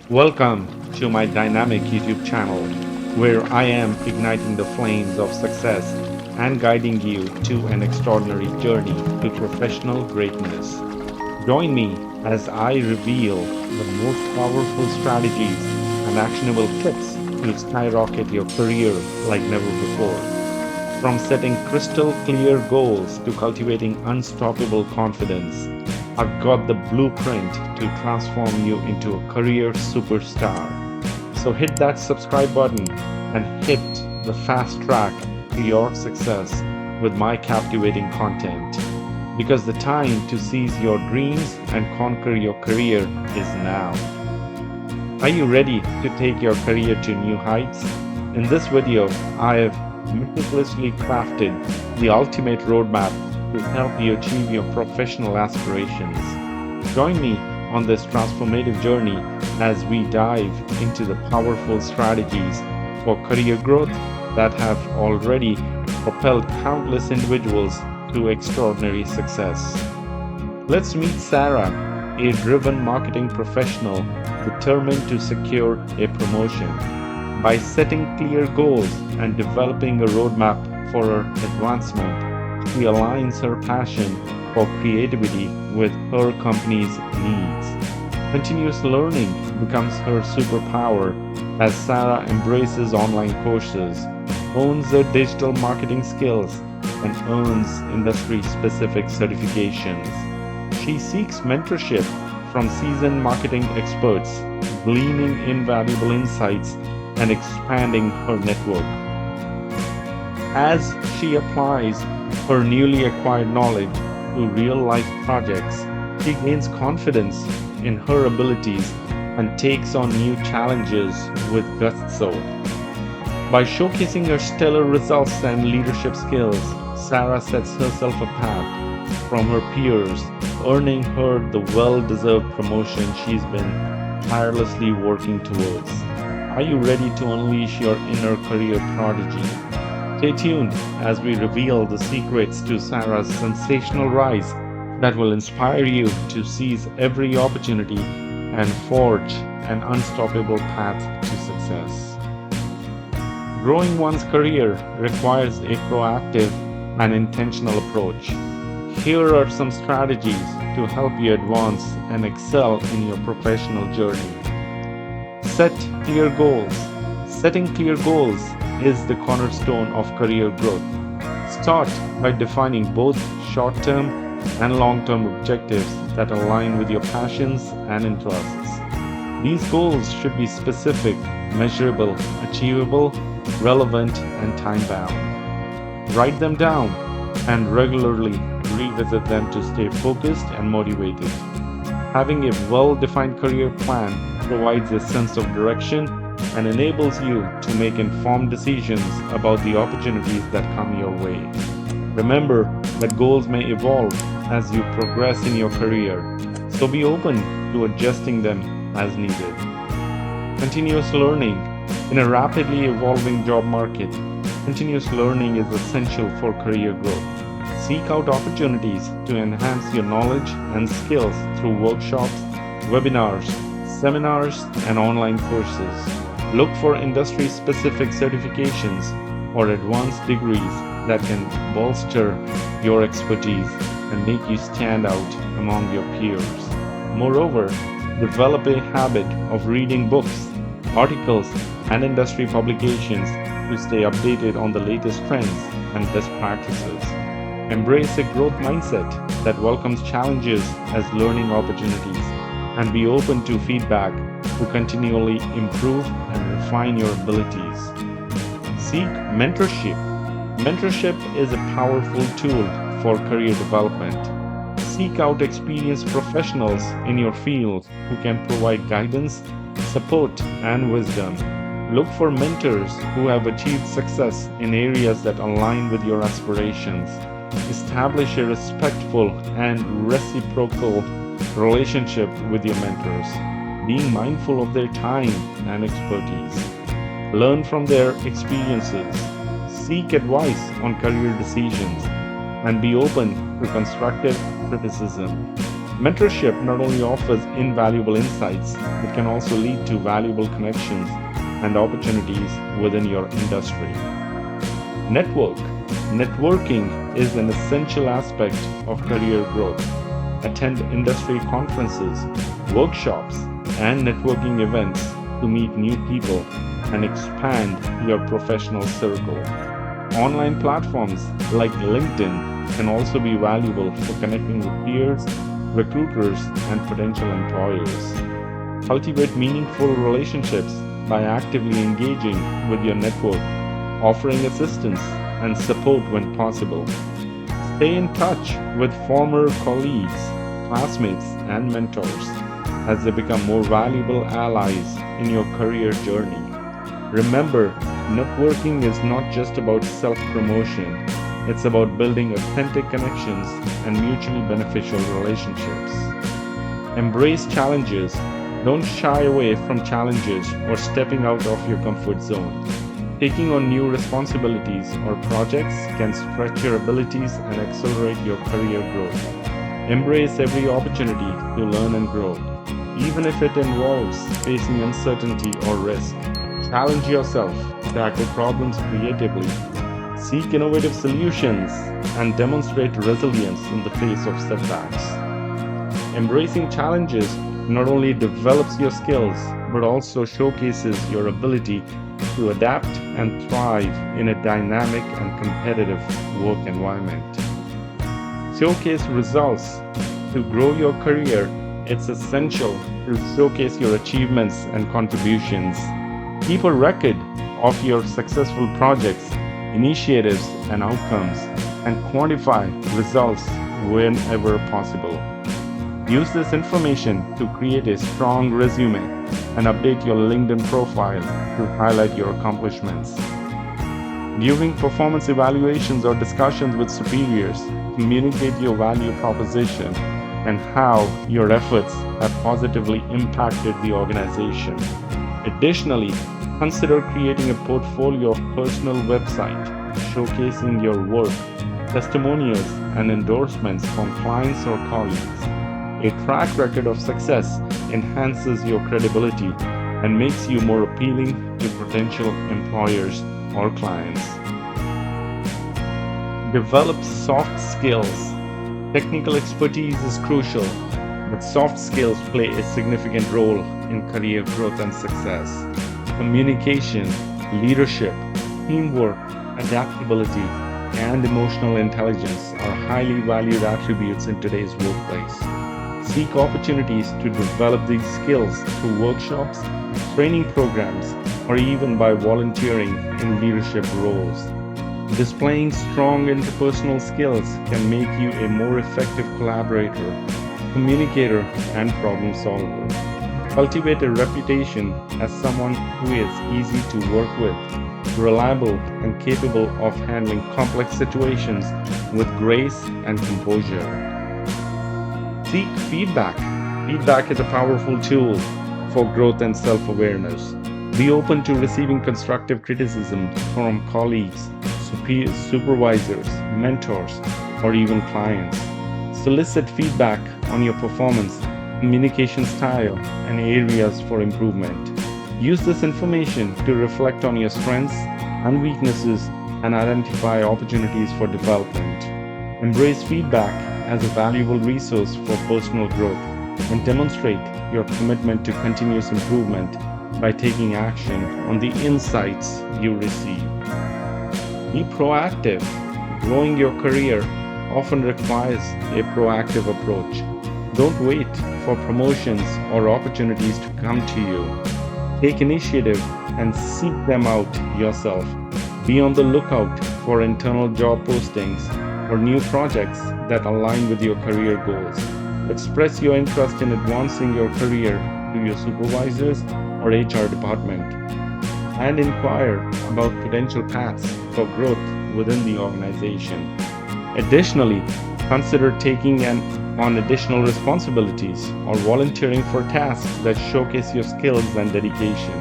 Welcome to my dynamic YouTube channel, where I am igniting the flames of success and guiding you to an extraordinary journey to professional greatness. Join me as I reveal the most powerful strategies and actionable tips to skyrocket your career like never before. From setting crystal clear goals to cultivating unstoppable confidence, I've got the blueprint to transform you into a career superstar. So hit that subscribe button and hit the fast track to your success with my captivating content. Because the time to seize your dreams and conquer your career is now. Are you ready to take your career to new heights? In this video, I have meticulously crafted the ultimate roadmap to help you achieve your professional aspirations. Join me on this transformative journey as we dive into the powerful strategies for career growth that have already propelled countless individuals to extraordinary success. Let's meet Sarah, a driven marketing professional determined to secure a promotion. By setting clear goals and developing a roadmap for her advancement, she aligns her passion for creativity with her company's needs. Continuous learning becomes her superpower as Sarah embraces online courses, hones her digital marketing skills, and earns industry-specific certifications. She seeks mentorship from seasoned marketing experts, gleaning invaluable insights and expanding her network. As she applies her newly acquired knowledge to real-life projects, she gains confidence in her abilities and takes on new challenges with gusto. By showcasing her stellar results and leadership skills, Sarah sets herself apart from her peers, earning her the well-deserved promotion she's been tirelessly working towards. Are you ready to unleash your inner career prodigy? Stay tuned as we reveal the secrets to Sarah's sensational rise that will inspire you to seize every opportunity and forge an unstoppable path to success. Growing one's career requires a proactive and intentional approach. Here are some strategies to help you advance and excel in your professional journey. Set clear goals. Setting clear goals is the cornerstone of career growth. Start by defining both short-term and long-term objectives that align with your passions and interests. These goals should be specific, measurable, achievable, relevant, and time-bound. Write them down and regularly revisit them to stay focused and motivated. Having a well-defined career plan provides a sense of direction and enables you to make informed decisions about the opportunities that come your way. Remember that goals may evolve as you progress in your career, so be open to adjusting them as needed. Continuous learning. In a rapidly evolving job market, continuous learning is essential for career growth. Seek out opportunities to enhance your knowledge and skills through workshops, webinars, seminars, and online courses. Look for industry-specific certifications or advanced degrees that can bolster your expertise and make you stand out among your peers. Moreover, develop a habit of reading books, articles, and industry publications to stay updated on the latest trends and best practices. Embrace a growth mindset that welcomes challenges as learning opportunities and be open to feedback to continually improve and refine your abilities. Seek mentorship. Mentorship is a powerful tool for career development. Seek out experienced professionals in your field who can provide guidance, support, and wisdom. Look for mentors who have achieved success in areas that align with your aspirations. Establish a respectful and reciprocal relationship with your mentors, being mindful of their time and expertise. Learn from their experiences. Seek advice on career decisions and be open to constructive criticism. Mentorship not only offers invaluable insights, it can also lead to valuable connections and opportunities within your industry. Network. Networking is an essential aspect of career growth. Attend industry conferences, workshops, and networking events to meet new people and expand your professional circle. Online platforms like LinkedIn can also be valuable for connecting with peers, recruiters, and potential employers. Cultivate meaningful relationships by actively engaging with your network, offering assistance and support when possible. Stay in touch with former colleagues, classmates, and mentors as they become more valuable allies in your career journey. Remember, networking is not just about self promotion, it's about building authentic connections and mutually beneficial relationships. Embrace challenges. Don't shy away from challenges or stepping out of your comfort zone. Taking on new responsibilities or projects can stretch your abilities and accelerate your career growth. Embrace every opportunity to learn and grow, even if it involves facing uncertainty or risk. Challenge yourself, tackle problems creatively, seek innovative solutions, and demonstrate resilience in the face of setbacks. Embracing challenges not only develops your skills but also showcases your ability to adapt and thrive in a dynamic and competitive work environment. Showcase results. To grow your career, it's essential to showcase your achievements and contributions. Keep a record of your successful projects, initiatives, and outcomes, and quantify results whenever possible. Use this information to create a strong resume and update your LinkedIn profile to highlight your accomplishments. During performance evaluations or discussions with superiors, communicate your value proposition and how your efforts have positively impacted the organization. Additionally, consider creating a portfolio of personal website showcasing your work, testimonials, and endorsements from clients or colleagues. A track record of success enhances your credibility and makes you more appealing to potential employers or clients. Develop soft skills. Technical expertise is crucial, but soft skills play a significant role in career growth and success. Communication, leadership, teamwork, adaptability, and emotional intelligence are highly valued attributes in today's workplace. Seek opportunities to develop these skills through workshops, training programs, or even by volunteering in leadership roles. Displaying strong interpersonal skills can make you a more effective collaborator, communicator, and problem solver. Cultivate a reputation as someone who is easy to work with, reliable, and capable of handling complex situations with grace and composure. Seek feedback. Feedback is a powerful tool for growth and self-awareness. Be open to receiving constructive criticism from colleagues, supervisors, mentors, or even clients. Solicit feedback on your performance, communication style, and areas for improvement. Use this information to reflect on your strengths and weaknesses and identify opportunities for development. Embrace feedback as a valuable resource for personal growth and demonstrate your commitment to continuous improvement by taking action on the insights you receive. Be proactive. Growing your career often requires a proactive approach. Don't wait for promotions or opportunities to come to you. Take initiative and seek them out yourself. Be on the lookout for internal job postings or new projects that align with your career goals. Express your interest in advancing your career to your supervisors or HR department, and inquire about potential paths for growth within the organization. Additionally, consider taking on additional responsibilities or volunteering for tasks that showcase your skills and dedication.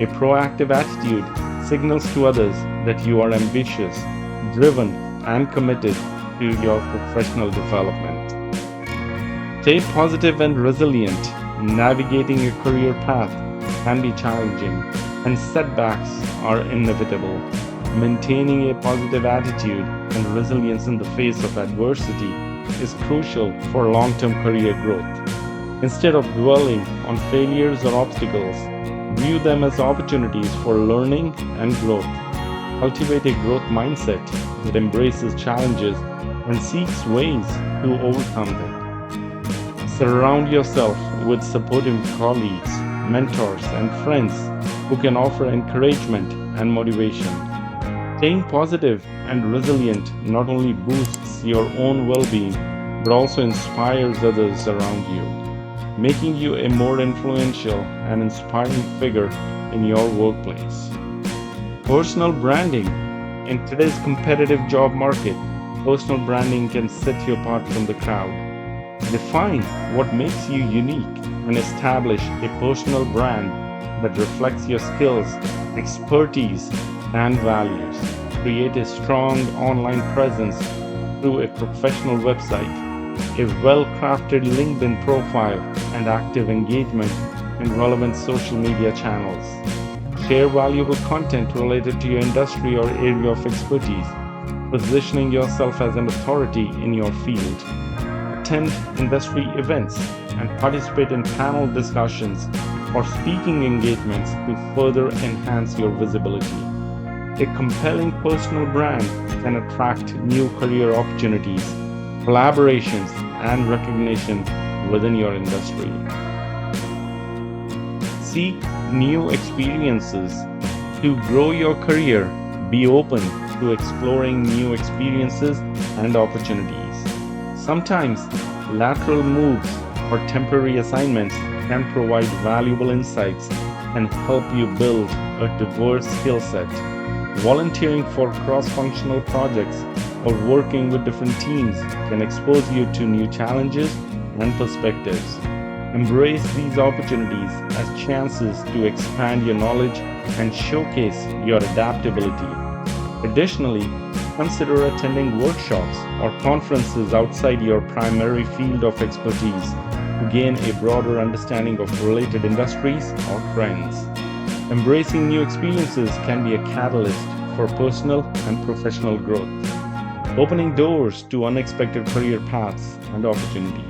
A proactive attitude signals to others that you are ambitious, driven, and committed to your professional development. Stay positive and resilient. Navigating a career path can be challenging, and setbacks are inevitable. Maintaining a positive attitude and resilience in the face of adversity is crucial for long term career growth. Instead of dwelling on failures or obstacles, view them as opportunities for learning and growth. Cultivate a growth mindset that embraces challenges and seeks ways to overcome them. Surround yourself with supportive colleagues, mentors, and friends who can offer encouragement and motivation. Staying positive and resilient not only boosts your own well being but also inspires others around you, making you a more influential and inspiring figure in your workplace. Personal branding. In today's competitive job market, personal branding can set you apart from the crowd. Define what makes you unique and establish a personal brand that reflects your skills, expertise, and values. Create a strong online presence through a professional website, a well crafted LinkedIn profile, and active engagement in relevant social media channels. Share valuable content related to your industry or area of expertise, positioning yourself as an authority in your field. Attend industry events and participate in panel discussions or speaking engagements to further enhance your visibility. A compelling personal brand can attract new career opportunities, collaborations, and recognition within your industry. Seek new experiences. To grow your career, be open to exploring new experiences and opportunities. Sometimes lateral moves or temporary assignments can provide valuable insights and help you build a diverse skill set. Volunteering for cross-functional projects or working with different teams can expose you to new challenges and perspectives. Embrace these opportunities as chances to expand your knowledge and showcase your adaptability. Additionally, consider attending workshops or conferences outside your primary field of expertise to gain a broader understanding of related industries or trends. Embracing new experiences can be a catalyst for personal and professional growth, opening doors to unexpected career paths and opportunities.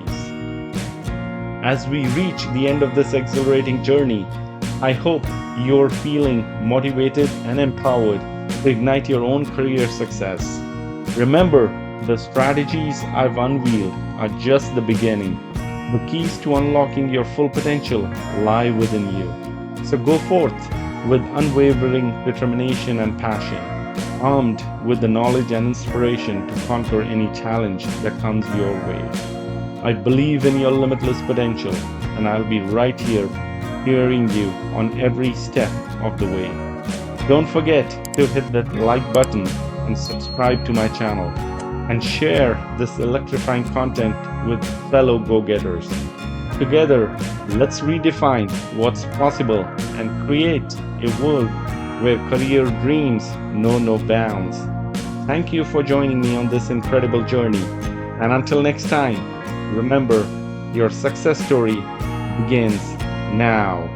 As we reach the end of this exhilarating journey, I hope you're feeling motivated and empowered to ignite your own career success. Remember, the strategies I've unveiled are just the beginning. The keys to unlocking your full potential lie within you. So go forth with unwavering determination and passion, armed with the knowledge and inspiration to conquer any challenge that comes your way. I believe in your limitless potential, and I'll be right here, cheering you on every step of the way. Don't forget to hit that like button and subscribe to my channel, and share this electrifying content with fellow go-getters. Together, let's redefine what's possible and create a world where career dreams know no bounds. Thank you for joining me on this incredible journey, and until next time, remember, your success story begins now.